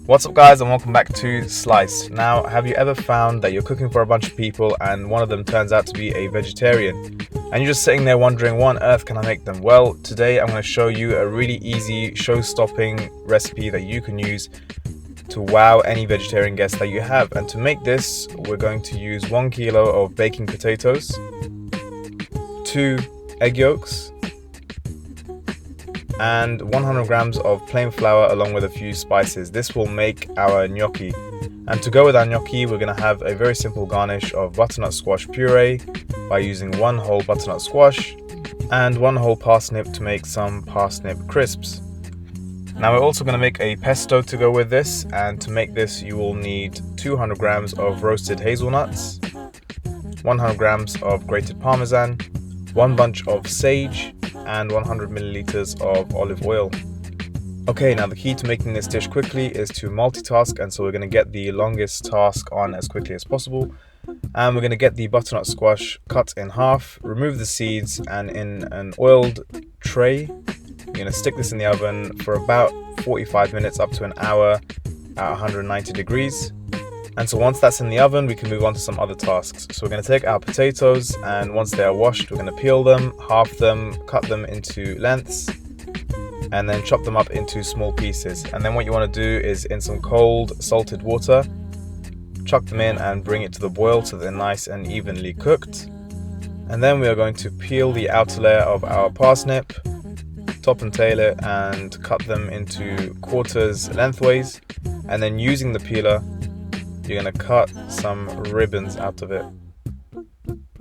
What's up guys, and welcome back to Sliced. Now, have you ever found that you're cooking for a bunch of people and one of them turns out to be a vegetarian and you're just sitting there wondering, what on earth can I make them? Well, today I'm going to show you a really easy show-stopping recipe that you can use to wow any vegetarian guest that you have. And to make this, we're going to use 1 kilo of baking potatoes, 2 egg yolks, and 100 grams of plain flour along with a few spices. This will make our gnocchi. And to go with our gnocchi, we're going to have a very simple garnish of butternut squash puree by using 1 whole butternut squash and 1 whole parsnip to make some parsnip crisps. Now we're also going to make a pesto to go with this, and to make this you will need 200 grams of roasted hazelnuts, 100 grams of grated Parmesan, 1 bunch of sage, and 100 milliliters of olive oil. Okay, now the key to making this dish quickly is to multitask, and so we're going to get the longest task on as quickly as possible. And we're going to get the butternut squash cut in half, remove the seeds, and in an oiled tray, you're going to stick this in the oven for about 45 minutes up to an hour at 190 degrees. And so once that's in the oven, we can move on to some other tasks. So we're going to take our potatoes, and once they are washed, we're going to peel them, half them, cut them into lengths, and then chop them up into small pieces. And then what you want to do is, in some cold salted water, chuck them in and bring it to the boil so they're nice and evenly cooked. And then we are going to peel the outer layer of our parsnip, top and tail it, and cut them into quarters lengthways. And then using the peeler, you're going to cut some ribbons out of it.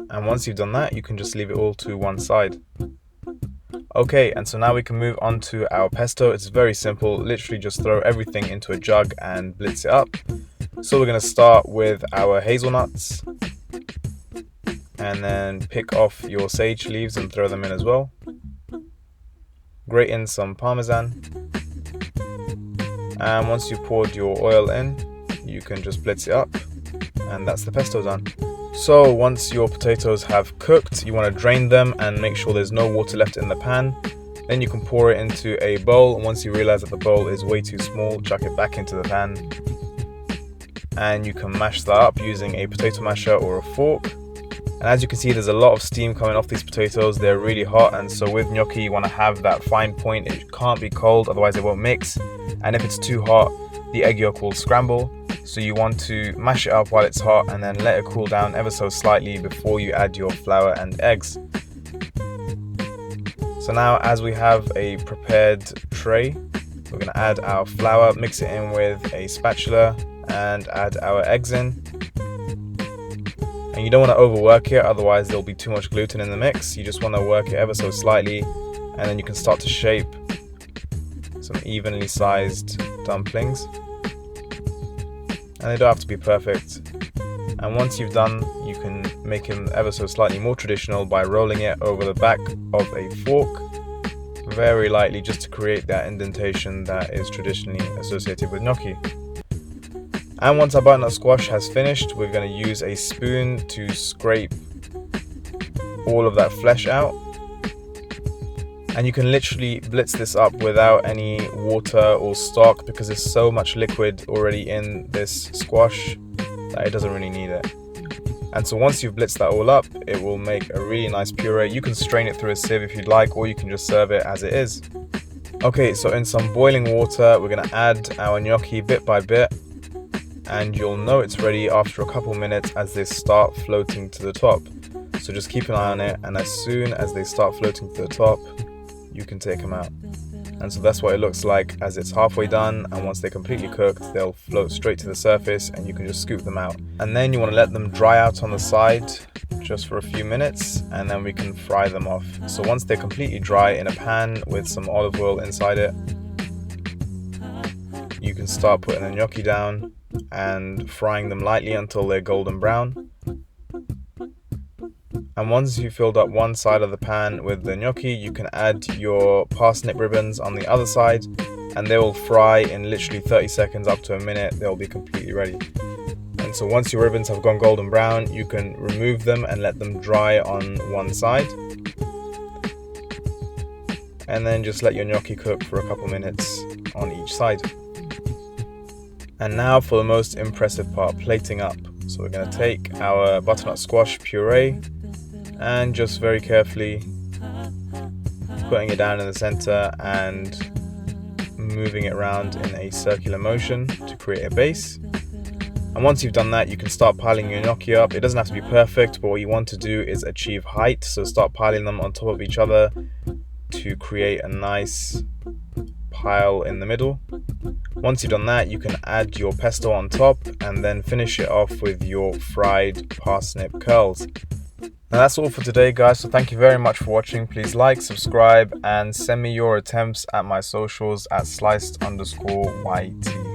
And once you've done that, you can just leave it all to one side. Okay, and so now we can move on to our pesto. It's very simple, literally just throw everything into a jug and blitz it up. So we're going to start with our hazelnuts, and then pick off your sage leaves and throw them in as well. Grate in some Parmesan, and once you've poured your oil in, you can just blitz it up, and that's the pesto done. So once your potatoes have cooked, you want to drain them and make sure there's no water left in the pan. Then you can pour it into a bowl, and once you realize that the bowl is way too small, chuck it back into the pan, and you can mash that up using a potato masher or a fork. And as you can see, there's a lot of steam coming off these potatoes. They're really hot, and so with gnocchi you want to have that fine point. It can't be cold, otherwise it won't mix, and if it's too hot, the egg yolk will scramble. So you want to mash it up while it's hot and then let it cool down ever so slightly before you add your flour and eggs. So now, as we have a prepared tray, we're going to add our flour, mix it in with a spatula, and add our eggs in. And you don't want to overwork it, otherwise there'll be too much gluten in the mix. You just want to work it ever so slightly, and then you can start to shape some evenly sized dumplings. And they don't have to be perfect. And once you've done, you can make them ever so slightly more traditional by rolling it over the back of a fork very lightly, just to create that indentation that is traditionally associated with gnocchi. And once our butternut squash has finished, we're going to use a spoon to scrape all of that flesh out. And you can literally blitz this up without any water or stock, because there's so much liquid already in this squash that it doesn't really need it. And so once you've blitzed that all up, it will make a really nice puree. You can strain it through a sieve if you'd like, or you can just serve it as it is. Okay, so in some boiling water, we're going to add our gnocchi bit by bit, and you'll know it's ready after a couple minutes as they start floating to the top. So just keep an eye on it, and as soon as they start floating to the top, you can take them out. And so that's what it looks like as it's halfway done, and once they're completely cooked, they'll float straight to the surface and you can just scoop them out. And then you want to let them dry out on the side just for a few minutes, and then we can fry them off. So once they're completely dry, in a pan with some olive oil inside it, you can start putting the gnocchi down and frying them lightly until they're golden brown. And once you've filled up one side of the pan with the gnocchi, you can add your parsnip ribbons on the other side, and they will fry in literally 30 seconds up to a minute. They'll be completely ready. And so once your ribbons have gone golden brown, you can remove them and let them dry on one side. And then just let your gnocchi cook for a couple minutes on each side. And now for the most impressive part, plating up. So we're going to take our butternut squash puree and just very carefully putting it down in the center and moving it around in a circular motion to create a base. And once you've done that, you can start piling your gnocchi up. It doesn't have to be perfect, but what you want to do is achieve height. So start piling them on top of each other to create a nice pile in the middle. Once you've done that, you can add your pesto on top and then finish it off with your fried parsnip curls. And that's all for today, guys, so thank you very much for watching. Please like, subscribe, and send me your attempts at my socials at sliced_YT.